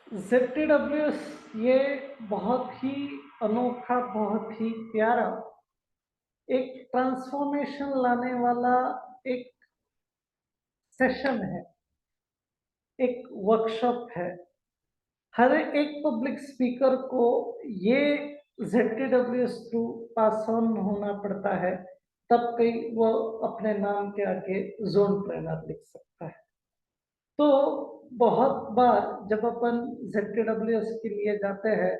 ZTWS ये बहुत ही अनोखा, बहुत ही प्यारा एक ट्रांसफॉर्मेशन लाने वाला एक सेशन है, एक वर्कशॉप है। हर एक पब्लिक स्पीकर को ये ZTWS थ्रू पास ऑन होना पड़ता है, तब कहीं वो अपने नाम के आगे जोन ट्रेनर लिख सकता है। तो बहुत बार जब अपन ZTWS के लिए जाते हैं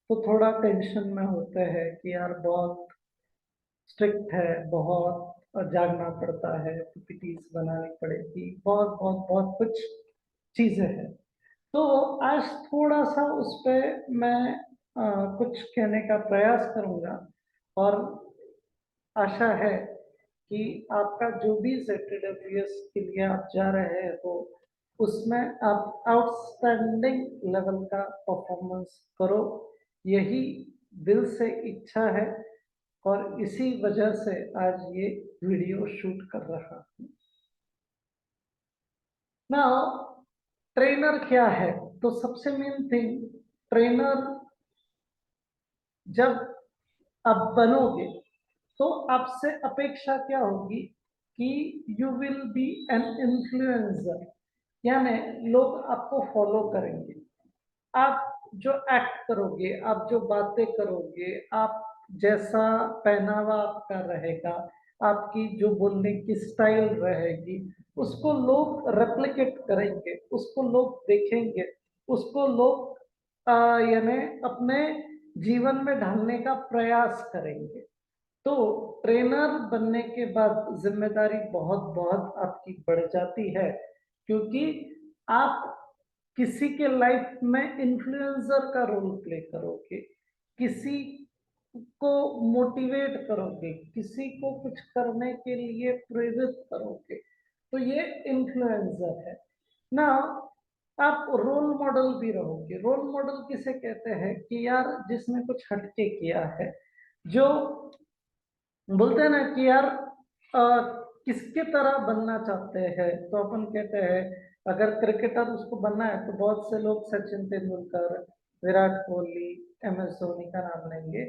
तो थोड़ा टेंशन में होते हैं कि यार बहुत स्ट्रिक्ट है, बहुत जागना पड़ता है, पीपीटीज बनानी पड़ेगी, बहुत बहुत बहुत कुछ चीजें हैं। तो आज थोड़ा सा उस पे मैं कुछ कहने का प्रयास करूंगा और आशा है कि आपका जो भी ZTWS के लिए आप जा रहे हो उसमें आप आउटस्टैंडिंग लेवल का परफॉर्मेंस करो, यही दिल से इच्छा है और इसी वजह से आज ये वीडियो शूट कर रहा हूँ। नाउ ट्रेनर क्या है? तो सबसे मेन थिंग, ट्रेनर जब आप बनोगे तो आपसे अपेक्षा क्या होगी कि you will B an influencer, यानी लोग आपको फॉलो करेंगे। आप जो एक्ट करोगे, आप जो बातें करोगे, आप जैसा पहनावा आपका रहेगा, आपकी जो बोलने की स्टाइल रहेगी, उसको लोग रेप्लिकेट करेंगे, उसको लोग देखेंगे, उसको लोग यानी अपने जीवन में ढालने का प्रयास करेंगे। तो ट्रेनर बनने के बाद जिम्मेदारी बहुत बहुत आपकी बढ़ जाती है, क्योंकि आप किसी के लाइफ में इन्फ्लुएंसर का रोल प्ले करोगे, किसी को मोटिवेट करोगे, किसी को कुछ करने के लिए प्रेरित करोगे, तो ये इन्फ्लुएंसर है ना। आप रोल मॉडल भी रहोगे। रोल मॉडल किसे कहते हैं कि यार जिसने कुछ हटके किया है, जो बोलते हैं ना कि यार किसके तरह बनना चाहते हैं, तो अपन कहते हैं अगर क्रिकेटर उसको बनना है तो बहुत से लोग सचिन तेंदुलकर, विराट कोहली, MS धोनी का नाम लेंगे।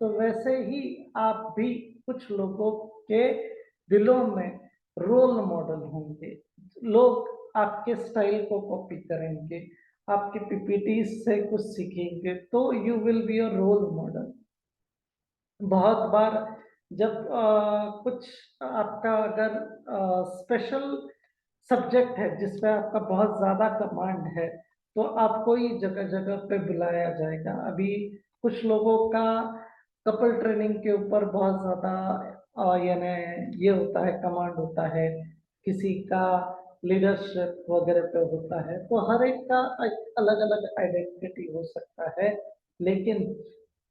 तो वैसे ही आप भी कुछ लोगों के दिलों में रोल मॉडल होंगे। लोग आपके स्टाइल को कॉपी करेंगे, आपके पीपीटी से कुछ सीखेंगे, तो you will be a role model. बहुत बार जब कुछ आपका अगर स्पेशल सब्जेक्ट है जिस पे आपका बहुत ज़्यादा कमांड है, तो आपको ही जगह जगह पे बुलाया जाएगा। अभी कुछ लोगों का कपल ट्रेनिंग के ऊपर बहुत ज़्यादा यानी ये होता है, कमांड होता है, किसी का लीडरशिप वगैरह पे होता है। तो हर एक का अलग अलग आइडेंटिटी हो सकता है, लेकिन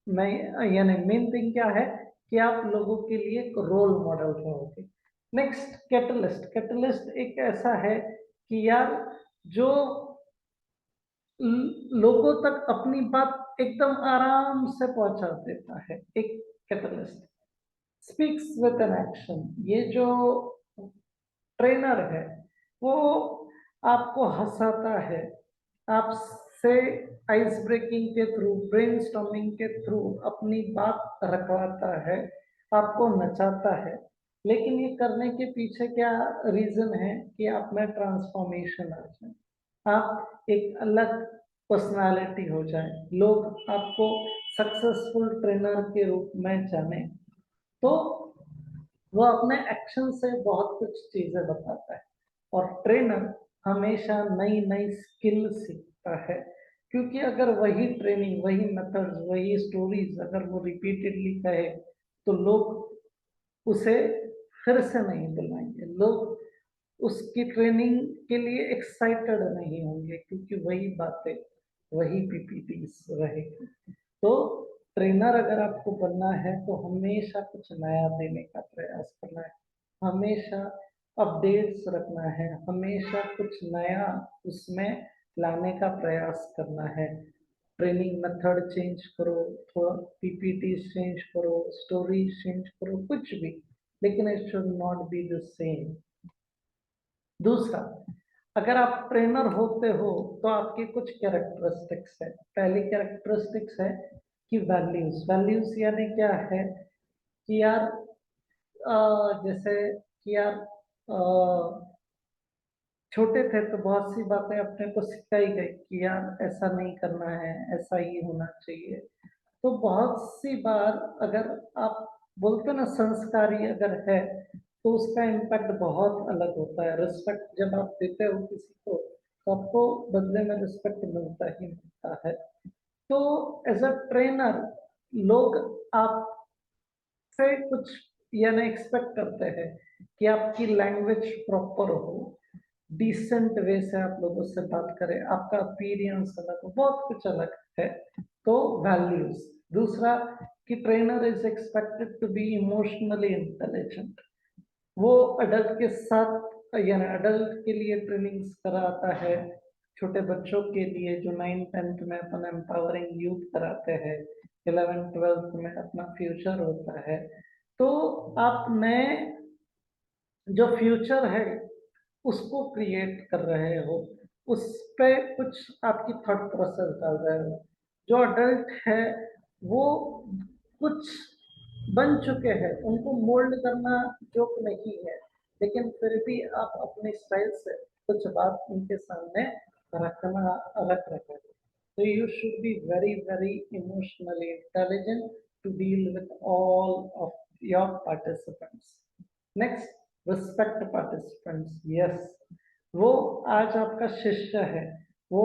मैं यानी मेन थिंग क्या है कि आप लोगों के लिए एक रोल मॉडल रहोगे। Next, catalyst. कैटलिस्ट एक ऐसा है कि यार जो लोगों तक अपनी बात एकदम आराम से पहुंचा देता है, एक catalyst. Speaks with an action, ये जो ट्रेनर है वो आपको हंसाता है, आपसे आइस ब्रेकिंग के थ्रू, ब्रेनस्टॉर्मिंग के थ्रू अपनी बात रखवाता है, आपको नचाता है। लेकिन ये करने के पीछे क्या रीजन है कि आप में ट्रांसफॉर्मेशन आ जाए, आप एक अलग पर्सनालिटी हो जाए, लोग आपको सक्सेसफुल ट्रेनर के रूप में जाने। तो वो अपने एक्शन से बहुत कुछ चीजें बताता है। और ट्रेनर हमेशा नई नई स्किल सीखता है, क्योंकि अगर वही ट्रेनिंग, वही मेथड्स, वही स्टोरीज अगर वो रिपीटेडली कहे तो लोग उसे फिर से नहीं बुलाएंगे, लोग उसकी ट्रेनिंग के लिए एक्साइटेड नहीं होंगे, क्योंकि वही बातें, वही पीपीटीज रहेगी। तो ट्रेनर अगर आपको बनना है तो हमेशा कुछ नया देने का प्रयास करना है, हमेशा अपडेट्स रखना है, हमेशा कुछ नया उसमें लाने का प्रयास करना है। ट्रेनिंग मेथड चेंज करो, थोड़ा पीपीटी चेंज करो, स्टोरी चेंज करो, कुछ भी, लेकिन it should not be the same. दूसरा, अगर आप ट्रेनर होते हो तो आपके कुछ कैरेक्टरिस्टिक्स है। पहली कैरेक्टरिस्टिक्स है कि वैल्यूज। वैल्यूज यानी क्या है कि यार जैसे कि यार छोटे थे तो बहुत सी बातें अपने को सिखाई गई कि यार ऐसा नहीं करना है, ऐसा ही होना चाहिए। तो बहुत सी बार अगर आप बोलते ना संस्कारी अगर है तो उसका इम्पैक्ट बहुत अलग होता है। रिस्पेक्ट जब आप देते हो किसी को तो आपको बदले में रिस्पेक्ट मिलता ही मिलता है। तो एज अ ट्रेनर लोग आपसे कुछ यानी एक्सपेक्ट करते हैं कि आपकी लैंग्वेज प्रॉपर हो, डिसेंट वे से आप लोगों से बात करें, आपका अपीयरेंस अलग हो, बहुत कुछ अलग है। तो वैल्यूज। दूसरा कि trainer is expected to be emotionally intelligent. वो अडल्ट के साथ यानी अडल्ट के लिए ट्रेनिंग्स कराता है, छोटे बच्चों के लिए जो 9th 10th में अपन एम्पावरिंग यूथ कराते हैं, 11th 12th में अपना फ्यूचर होता है। तो आप नए जो फ्यूचर है उसको क्रिएट कर रहे हो, उस पे कुछ आपकी थॉट प्रोसेस डाल रहे हो। जो अडल्ट है वो कुछ बन चुके हैं, उनको मोल्ड करना जोक नहीं है, लेकिन फिर भी आप अपने स्टाइल से कुछ बात उनके सामने रखना रख रहे हो। So you should be very, very emotionally intelligent to deal with all of your participants. Next, respect participants. Yes, वो आज आपका शिष्य है, वो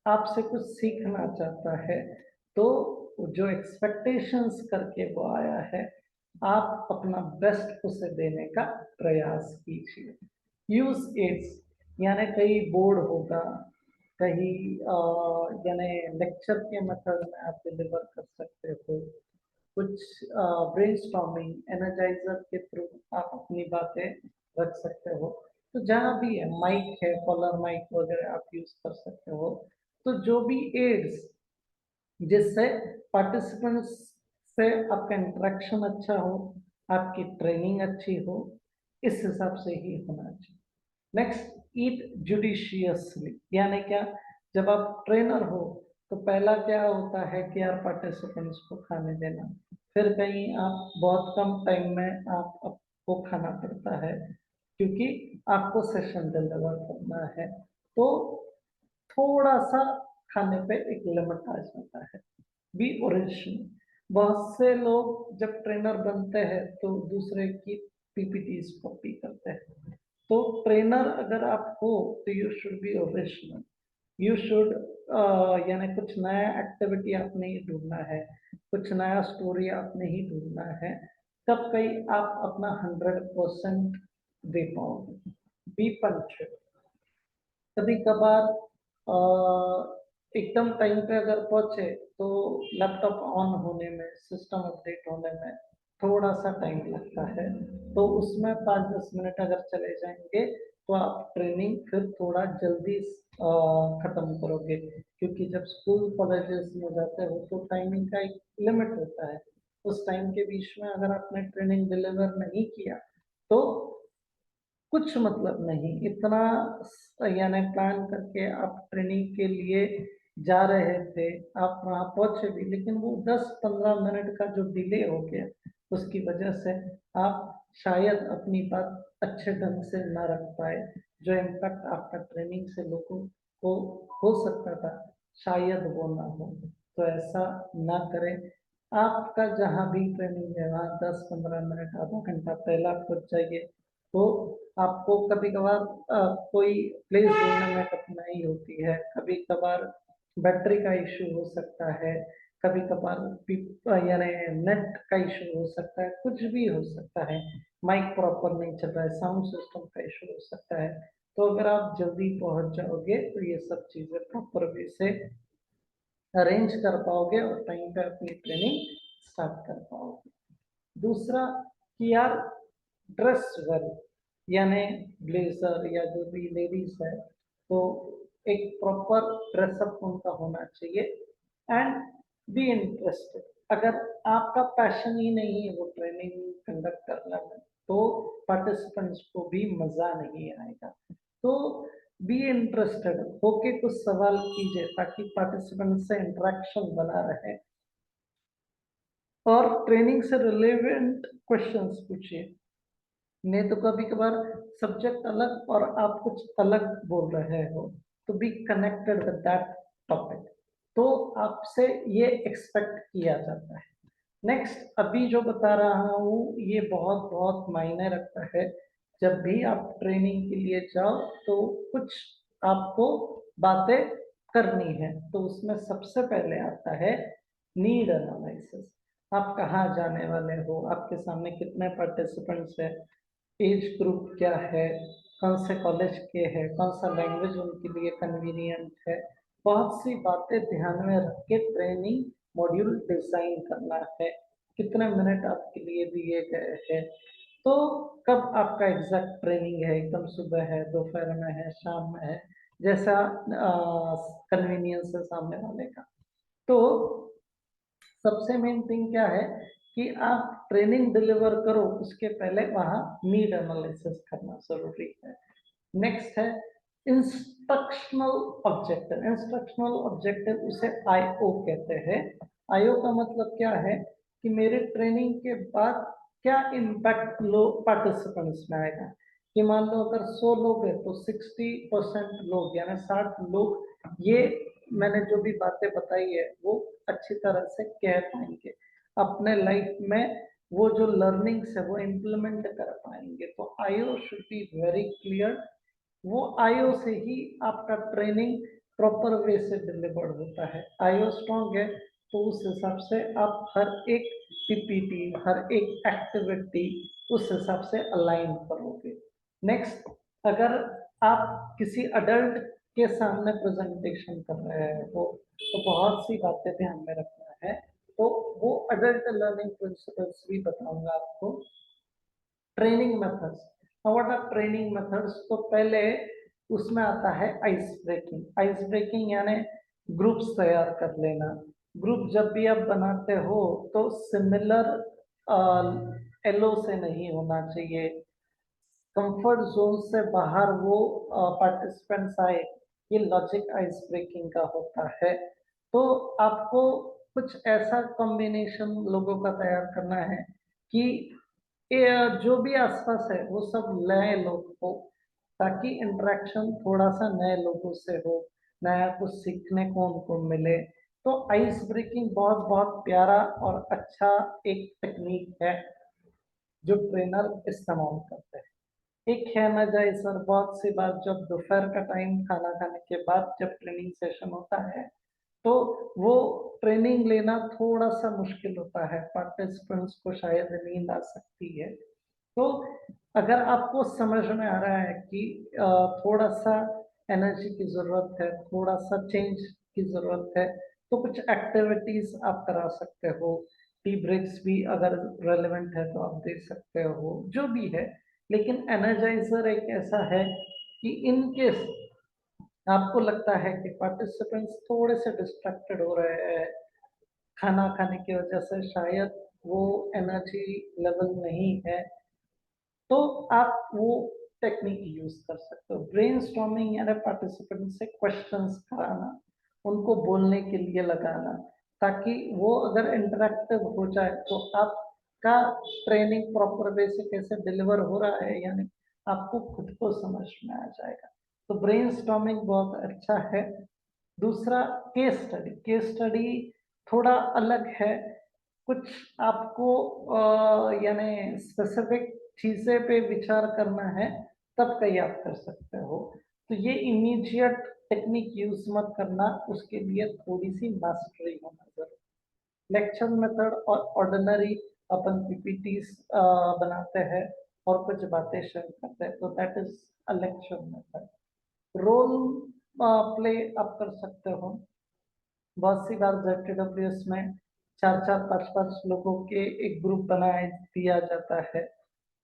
आपसे कुछ सीखना चाहता है, तो जो एक्सपेक्टेशंस करके वो आया है, आप अपना बेस्ट उसे देने का प्रयास कीजिए। यूज एड्स यानी कहीं बोर्ड होगा, कहीं यानी लेक्चर के मेथड में आप डिलीवर कर सकते हो, कुछ ब्रेनस्टॉर्मिंग एनर्जाइजर के थ्रू आप अपनी बातें रख सकते हो। तो जहाँ भी है, माइक है, कॉलर माइक वगैरह आप यूज कर सकते हो। तो जो भी एड्स जिससे पार्टिसिपेंट्स से आपका इंटरेक्शन अच्छा हो, आपकी ट्रेनिंग अच्छी हो, इस हिसाब से ही होना चाहिए। नेक्स्ट, ईट जुडिशियसली यानी क्या, जब आप ट्रेनर हो तो पहला क्या होता है कि यार पार्टिसिपेंट्स को खाने देना, फिर कहीं आप बहुत कम टाइम में आपको खाना पड़ता है क्योंकि आपको सेशन डिलीवर करना है। तो थोड़ा सा खाने पे एक लिमिट आ जाता है। B original. बहुत से लोग जब ट्रेनर बनते हैं तो दूसरे की पीपीटीज कॉपी करते हैं। तो ट्रेनर अगर आप हो तो you should be original. You should यानी कुछ नया एक्टिविटी आपने ही ढूंढना है, कुछ नया स्टोरी आपने ही ढूंढना है, तब कहीं आप अपना 100% दे पाओगे। B punctual. कभी कभार एकदम टाइम पे अगर पहुंचे तो लैपटॉप ऑन होने में, सिस्टम अपडेट होने में थोड़ा सा टाइम लगता है, तो उसमें 5-10 मिनट अगर चले जाएंगे तो आप ट्रेनिंग फिर थोड़ा जल्दी खत्म करोगे, क्योंकि जब स्कूल कॉलेजेस में जाते हो तो टाइमिंग का एक लिमिट होता है। उस टाइम के बीच में अगर आपने ट्रेनिंग डिलीवर नहीं किया तो कुछ मतलब नहीं। इतना यानी प्लान करके आप ट्रेनिंग के लिए जा रहे थे, आप वहां पहुंचे भी, लेकिन वो 10-15 मिनट का जो डिले हो गया उसकी वजह से आप शायद अपनी बात अच्छे ढंग से ना रख पाए। जो इम्पैक्ट आपका ट्रेनिंग से लोगों को हो सकता था शायद वो ना हो। तो ऐसा ना करें। आपका जहाँ भी ट्रेनिंग है वहाँ 10-15 मिनट आधा घंटा पहला पहुंच जाइए। तो आपको कभी कभार कोई प्लेस ढूंढने में कठिनाई होती है, कभी कभार बैटरी का इशू हो सकता है, कभी कभार यानी नेट का इशू हो सकता है, कुछ भी हो सकता है, माइक प्रॉपर नहीं चल रहा है, साउंड सिस्टम का इशू हो सकता है। तो अगर आप जल्दी पहुंच जाओगे तो ये सब चीजें प्रॉपर वे से अरेंज कर पाओगे और टाइम पे अपनी ट्रेनिंग स्टार्ट कर पाओगे। दूसरा कि यार ड्रेस वेल, यानी ब्लेजर या जो भी लेडीज है तो एक प्रॉपर ड्रेसअप उनका होना चाहिए। And be interested. अगर आपका पैशन ही नहीं है वो ट्रेनिंग कंडक्ट करने में तो पार्टिसिपेंट्स को भी मजा नहीं आएगा। तो बी इंटरेस्टेड होके कुछ सवाल कीजिए ताकि पार्टिसिपेंट से इंटरेक्शन बना रहे, और ट्रेनिंग से रिलेवेंट क्वेश्चंस पूछिए। नहीं तो कभी कभार सब्जेक्ट अलग और आप कुछ अलग बोल रहे हो, तो be connected with that topic. तो आपसे ये एक्सपेक्ट किया जाता है। नेक्स्ट, अभी जो बता रहा हूँ ये बहुत बहुत मायने रखता है। जब भी आप ट्रेनिंग के लिए जाओ तो कुछ आपको बातें करनी है, तो उसमें सबसे पहले आता है नीड एनालिसिस। आप कहाँ जाने वाले हो, आपके सामने कितने पार्टिसिपेंट्स हैं, एज ग्रुप क्या है, कौन से कॉलेज के हैं, कौन सा लैंग्वेज उनके लिए कन्वीनियंट है। बहुत सी बातें ध्यान में रख के ट्रेनिंग मॉड्यूल डिजाइन करना है। कितने मिनट आपके लिए दिए गए हैं, तो कब आपका एग्जैक्ट ट्रेनिंग है, एकदम सुबह है, दोपहर में है, शाम में है, जैसा कन्वीनियंस है सामने वाले का। तो सबसे मेन थिंग क्या है कि आप ट्रेनिंग डिलीवर करो, उसके पहले वहां नीड एनालिसिस करना जरूरी है। नेक्स्ट है इंस्ट्रक्शनल ऑब्जेक्टिव। इंस्ट्रक्शनल ऑब्जेक्टिव उसे आईओ कहते हैं। आईओ का मतलब क्या है कि मेरे ट्रेनिंग के बाद क्या इम्पैक्ट लोग पार्टिसिपेंट्स में आएगा। कि मान लो अगर 100 लोग हैं तो 60% लोग यानी 60 लोग ये मैंने जो भी बातें बताई है वो अच्छी तरह से कह पाएंगे, अपने लाइफ में वो जो लर्निंग्स है वो इम्प्लीमेंट कर पाएंगे। तो IO should be very clear. वो आईओ से ही आपका ट्रेनिंग प्रॉपर वे से डिलीवर्ड होता है। आईओ स्ट्रॉन्ग है तो उस हिसाब से आप हर एक पीपीटी, हर एक एक्टिविटी उस हिसाब से अलाइन करोगे। नेक्स्ट, अगर आप किसी अडल्ट के सामने प्रेजेंटेशन कर रहे हो तो बहुत सी बातें ध्यान में रखना है। तो वो अडल्ट लर्निंग प्रिंसिपल्स भी बताऊंगा आपको। Training methods, what are training methods, तो पहले उसमें आता है आइस ब्रेकिंग। आइस ब्रेकिंग यानी ग्रुप्स तैयार कर लेना। ग्रुप जब भी आप बनाते हो तो सिमिलर एलो से नहीं होना चाहिए, कंफर्ट जोन से बाहर वो पार्टिसिपेंट्स आए, ये लॉजिक आइस ब्रेकिंग का होता है। तो आपको कुछ ऐसा कॉम्बिनेशन लोगों का तैयार करना है कि जो भी आसपास है वो सब नए लोग हो, ताकि इंटरेक्शन थोड़ा सा नए लोगों से हो, नया कुछ सीखने को उनको मिले। तो आइस ब्रेकिंग बहुत बहुत प्यारा और अच्छा एक टेक्निक है जो ट्रेनर इस्तेमाल करते हैं। एक है एनर्जाइजर। बहुत सी बार जब दोपहर का टाइम खाना खाने के बाद जब ट्रेनिंग सेशन होता है तो वो ट्रेनिंग लेना थोड़ा सा मुश्किल होता है, पार्टिसिपेंट्स को शायद नींद आ सकती है। तो अगर आपको समझ में आ रहा है कि थोड़ा सा एनर्जी की जरूरत है, थोड़ा सा चेंज की जरूरत है, तो कुछ एक्टिविटीज आप करा सकते हो। टी ब्रेक्स भी अगर रेलेवेंट है तो आप दे सकते हो, जो भी है। लेकिन एनर्जाइजर एक ऐसा है कि इन केस आपको लगता है कि पार्टिसिपेंट्स थोड़े से डिस्ट्रैक्टेड हो रहे हैं खाना खाने की वजह से, शायद वो एनर्जी लेवल नहीं है, तो आप वो टेक्निक यूज कर सकते हो। ब्रेनस्टॉर्मिंग यानी पार्टिसिपेंट से क्वेश्चंस कराना, उनको बोलने के लिए लगाना, ताकि वो अगर इंटरेक्टिव हो जाए तो आपका ट्रेनिंग प्रॉपर वे से कैसे डिलीवर हो रहा है यानी आपको खुद को समझ में आ जाएगा। तो ब्रेनस्टॉर्मिंग बहुत अच्छा है। दूसरा केस स्टडी। केस स्टडी थोड़ा अलग है, कुछ आपको यानी स्पेसिफिक चीजें पे विचार करना है, तब कहीं आप कर सकते हो। तो ये इमीडिएट टेक्निक यूज मत करना, उसके लिए थोड़ी सी मास्टरी होना जरूरी। लेक्चर मेथड और ऑर्डिनरी अपन पीपीटीज बनाते हैं और कुछ बातें शेयर करते हैं, तो that is a lecture method. Role play आप कर सकते हो। बहुत सी बार ZTWS में चार चार पांच पांच लोगों के एक ग्रुप बनाए दिया जाता है।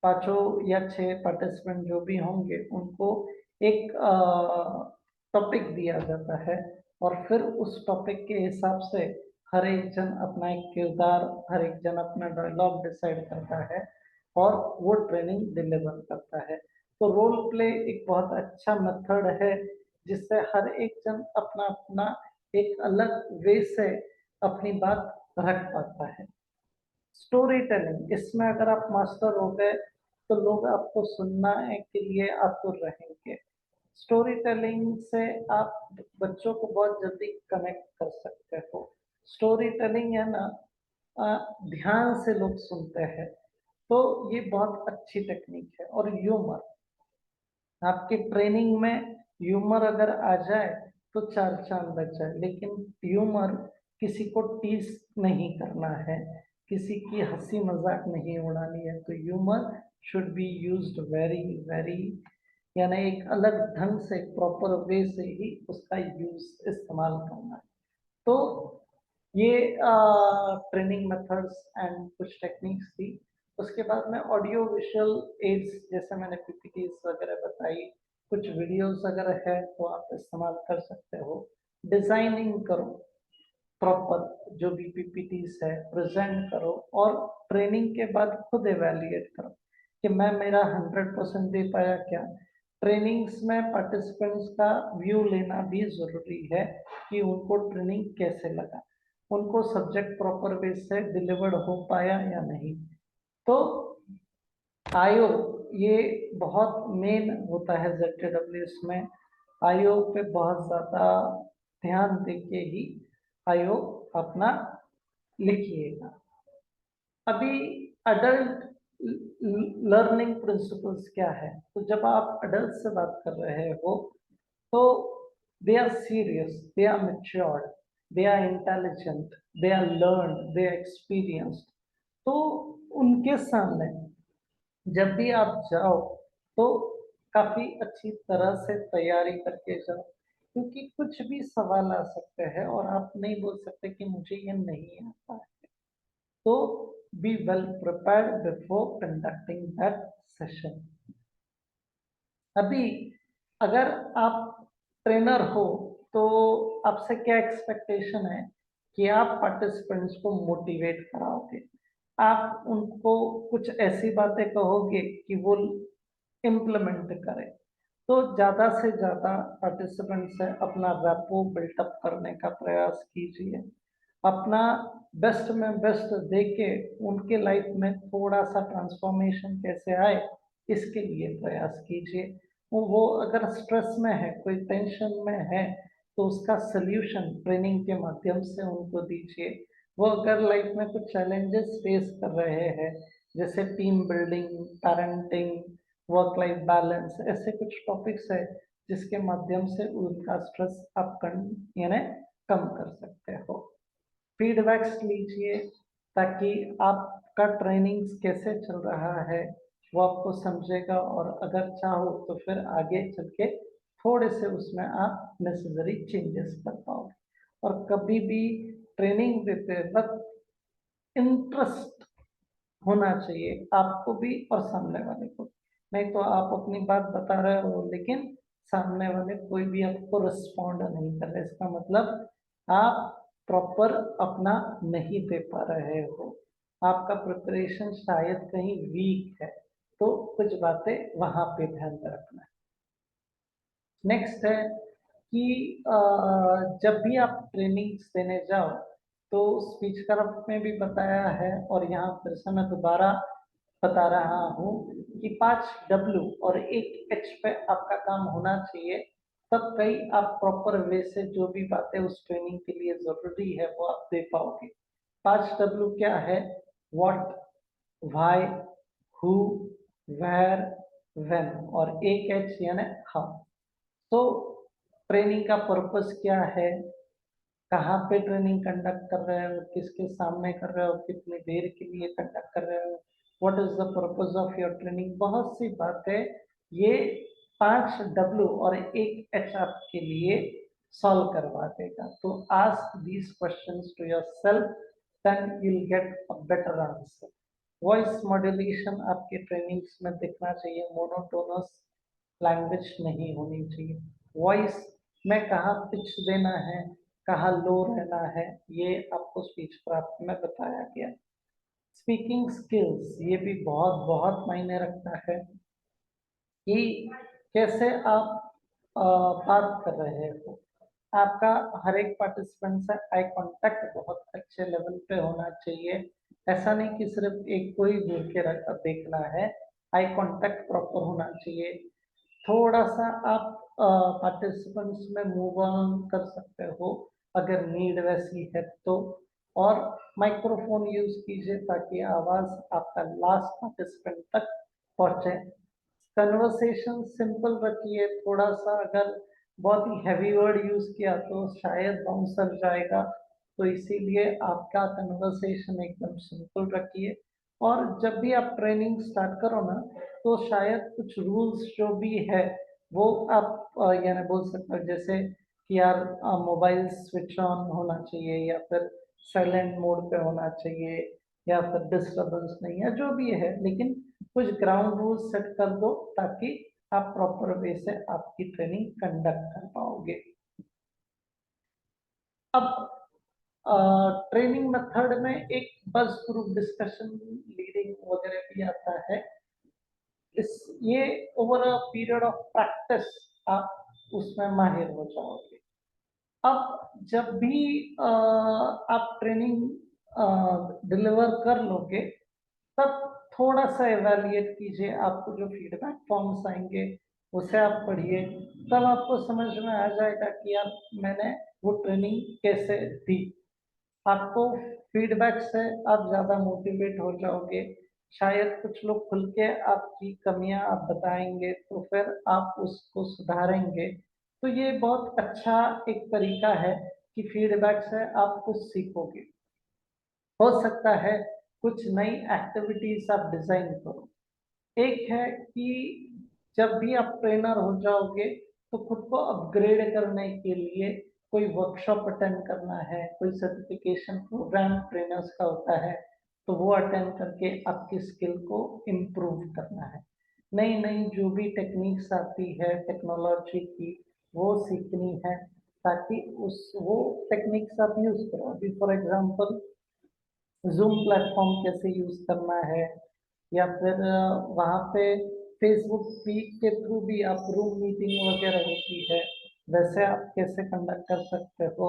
पांचों या छह पार्टिसिपेंट जो भी होंगे उनको एक टॉपिक दिया जाता है, और फिर उस टॉपिक के हिसाब से हर एक जन अपना एक किरदार, हर एक जन अपना डायलॉग डिसाइड करता है और वो ट्रेनिंग डिलीवर करता है। तो रोल प्ले एक बहुत अच्छा मेथड है जिससे हर एक जन अपना अपना एक अलग वे से अपनी बात रख पाता है। स्टोरी टेलिंग, इसमें अगर आप मास्टर हो गए तो लोग आपको सुनना के लिए आतुर रहेंगे। स्टोरी टेलिंग से आप बच्चों को बहुत जल्दी कनेक्ट कर सकते हो। स्टोरी टेलिंग है ना, ध्यान से लोग सुनते हैं, तो ये बहुत अच्छी टेक्निक है। और ह्यूमर, आपके ट्रेनिंग में ह्यूमर अगर आ जाए तो चार चांद लग जाए, लेकिन ह्यूमर किसी को टीज नहीं करना है, किसी की हंसी मजाक नहीं उड़ानी है, तो humour should be used very very, यानी एक अलग ढंग से प्रॉपर वे से ही उसका यूज इस्तेमाल करना है। तो ये ट्रेनिंग मेथड्स एंड कुछ टेक्निक्स थी। उसके बाद में ऑडियो विजुअल एड्स, जैसे मैंने पीपीटीज वगैरह बताई, कुछ वीडियोस अगर है तो आप इस्तेमाल कर सकते हो। डिजाइनिंग करो प्रॉपर, जो भी पीपीटीज है प्रेजेंट करो, और ट्रेनिंग के बाद खुद एवेल्युएट करो कि मैं मेरा 100% दे पाया क्या। ट्रेनिंग्स में पार्टिसिपेंट्स का व्यू लेना भी जरूरी है कि उनको ट्रेनिंग कैसे लगा, उनको सब्जेक्ट प्रॉपर वे से डिलीवर्ड हो पाया या नहीं। तो आयो, ये बहुत मेन होता है ZWS में। आयो पे बहुत ज़्यादा ध्यान देके ही आयो अपना लिखिएगा। अभी अडल्ट लर्निंग प्रिंसिपल्स क्या है, तो जब आप अडल्ट से बात कर रहे हो तो they are serious, they are matured, they are intelligent, they are learn, they are experienced. तो उनके सामने जब भी आप जाओ तो काफी अच्छी तरह से तैयारी करके जाओ, क्योंकि कुछ भी सवाल आ सकते हैं और आप नहीं बोल सकते कि मुझे ये नहीं आता है। तो be well prepared before conducting that session. अभी अगर आप ट्रेनर हो तो आपसे क्या एक्सपेक्टेशन है कि आप पार्टिसिपेंट्स को मोटिवेट कराओगे, आप उनको कुछ ऐसी बातें कहोगे कि वो इम्प्लीमेंट करें। तो ज़्यादा से ज़्यादा पार्टिसिपेंट से अपना रैपो बिल्टअप करने का प्रयास कीजिए, अपना बेस्ट में बेस्ट दे के उनके लाइफ में थोड़ा सा ट्रांसफॉर्मेशन कैसे आए इसके लिए प्रयास कीजिए। वो अगर स्ट्रेस में है, कोई टेंशन में है, तो उसका सल्यूशन ट्रेनिंग के माध्यम से उनको दीजिए। वो अगर लाइफ में कुछ चैलेंजेस फेस कर रहे हैं, जैसे team building, parenting, work life balance, ऐसे कुछ टॉपिक्स है जिसके माध्यम से उनका स्ट्रेस आप यानी कम कर सकते हो। फीडबैक्स लीजिए ताकि आपका ट्रेनिंग कैसे चल रहा है वो आपको समझेगा, और अगर चाहो तो फिर आगे चल के थोड़े से उसमें आप नेसेसरी चेंजेस कर पाओगे। और कभी भी ट्रेनिंग देते वक्त इंटरेस्ट होना चाहिए आपको भी और सामने वाले को। नहीं तो आप अपनी बात बता रहे हो लेकिन सामने वाले कोई भी आपको रिस्पॉन्ड नहीं कर रहे, इसका मतलब आप प्रॉपर अपना नहीं दे पा रहे हो, आपका प्रिपरेशन शायद कहीं वीक है। तो कुछ बातें वहां पे ध्यान में रखना है। नेक्स्ट है कि जब भी आप ट्रेनिंग्स देने जाओ तो स्पीच क्राफ्ट में भी बताया है और यहाँ फिर से मैं दोबारा बता रहा हूँ कि 5 W और 1 H पे आपका काम होना चाहिए, तब कई आप प्रॉपर वे से जो भी बातें उस ट्रेनिंग के लिए जरूरी है वो आप दे पाओगे। 5 W क्या है? What, why, who, where, when, और 1 H यानी हाउ। तो ट्रेनिंग का पर्पस क्या है, कहाँ पे ट्रेनिंग कंडक्ट कर रहे हो, किसके सामने कर रहे हो, कितनी देर के लिए कंडक्ट कर रहे हो, what is the purpose of your training, बहुत सी बातें ये 5 W और 1 H आपके लिए सॉल्व करवा देगा। तो ask these questions to yourself, then you will get a better answer. Voice modulation आपके ट्रेनिंग्स में दिखना चाहिए, मोनोटोनस लैंग्वेज नहीं होनी चाहिए। वॉइस में कहाँ पिच देना है, कहाँ लो रहना है, ये आपको स्पीच क्राफ्ट में बताया गया। स्पीकिंग स्किल्स, ये भी बहुत बहुत मायने रखता है कि कैसे आप बात कर रहे हो। आपका हर एक पार्टिसिपेंट से आई कांटेक्ट बहुत अच्छे लेवल पे होना चाहिए। ऐसा नहीं कि सिर्फ एक को ही घूर के रख देखना है, आई कांटेक्ट प्रॉपर होना चाहिए। थोड़ा सा आप पार्टिसिपेंट्स में मूव ऑन कर सकते हो अगर नीड वैसी है तो। और माइक्रोफोन यूज कीजिए ताकि आवाज आपका लास्ट पार्टिसिपेंट तक पहुंचे। कन्वर्सेशन सिंपल रखिए, थोड़ा सा अगर बहुत ही हैवी वर्ड यूज किया तो शायद बाउंसर जाएगा, तो इसीलिए आपका कन्वर्सेशन एकदम सिंपल रखिए। और जब भी आप ट्रेनिंग स्टार्ट करो ना, तो शायद कुछ रूल्स जो भी है वो आप यानी बोल सकते हो, जैसे कि यार मोबाइल स्विच ऑन होना चाहिए या फिर साइलेंट मोड पे होना चाहिए या फिर डिस्टरबेंस नहीं है, जो भी है, लेकिन कुछ ग्राउंड रूल्स सेट कर दो ताकि आप प्रॉपर वे से आपकी ट्रेनिंग कंडक्ट कर पाओगे। अब ट्रेनिंग मेथड में एक बस ग्रुप डिस्कशन लीडिंग वगैरह भी आता है। इस ये over a period of practice आप उसमें माहिर हो जाओगे। अब जब भी आप ट्रेनिंग डिलीवर कर लोगे, तब थोड़ा सा एवेल्युएट कीजिए। आपको जो फीडबैक फॉर्म्स आएंगे उसे आप पढ़िए, तब आपको समझ में आ जाएगा कि यार मैंने वो ट्रेनिंग कैसे दी। आपको फीडबैक से आप ज़्यादा मोटिवेट हो जाओगे। शायद कुछ लोग खुल के आपकी कमियां आप बताएंगे तो फिर आप उसको सुधारेंगे। तो ये बहुत अच्छा एक तरीका है कि फीडबैक से आप कुछ सीखोगे। हो सकता है कुछ नई एक्टिविटीज आप डिजाइन करो। एक है कि जब भी आप ट्रेनर हो जाओगे तो खुद को अपग्रेड करने के लिए कोई वर्कशॉप अटेंड करना है, कोई सर्टिफिकेशन प्रोग्राम ट्रेनर्स का होता है, तो वो अटेंड करके आपकी स्किल को इम्प्रूव करना है। नई नई जो भी टेक्निक्स आती है टेक्नोलॉजी की, वो सीखनी है ताकि उस वो टेक्निक्स आप यूज करो। अभी फॉर एग्जांपल जूम प्लेटफॉर्म कैसे यूज करना है, या फिर वहाँ पे फेसबुक फीड के थ्रू भी आप रूम मीटिंग वगैरह होती है, वैसे आप कैसे कंडक्ट कर सकते हो।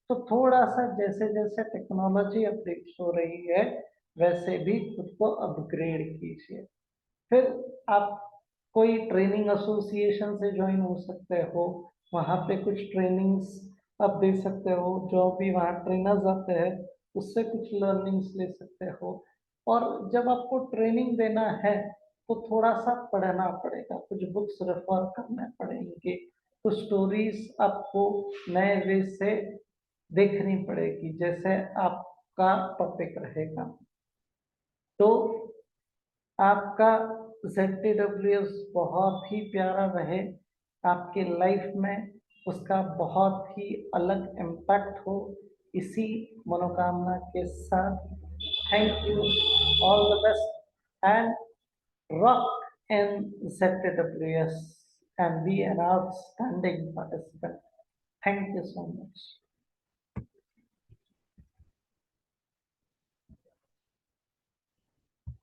तो थोड़ा सा जैसे जैसे टेक्नोलॉजी अपडेट हो रही है वैसे भी खुद को अपग्रेड कीजिए। फिर आप कोई ट्रेनिंग एसोसिएशन से ज्वाइन हो सकते हो, वहाँ पे कुछ ट्रेनिंग्स आप दे सकते हो। जो भी वहाँ ट्रेनर्स आते हैं उससे कुछ लर्निंग्स ले सकते हो। और जब आपको ट्रेनिंग देना है तो थोड़ा सा पढ़ना पड़ेगा, कुछ बुक्स रेफर करने पड़ेंगे, कुछ स्टोरीज आपको नए वे से देखनी पड़ेगी जैसे आपका टॉपिक रहेगा। तो आपका ZTWS बहुत ही प्यारा रहे आपके लाइफ में, उसका बहुत ही अलग इम्पैक्ट हो, इसी मनोकामना के साथ thank you, all the best and rock in ZTWS and be an outstanding participant. Thank you so much.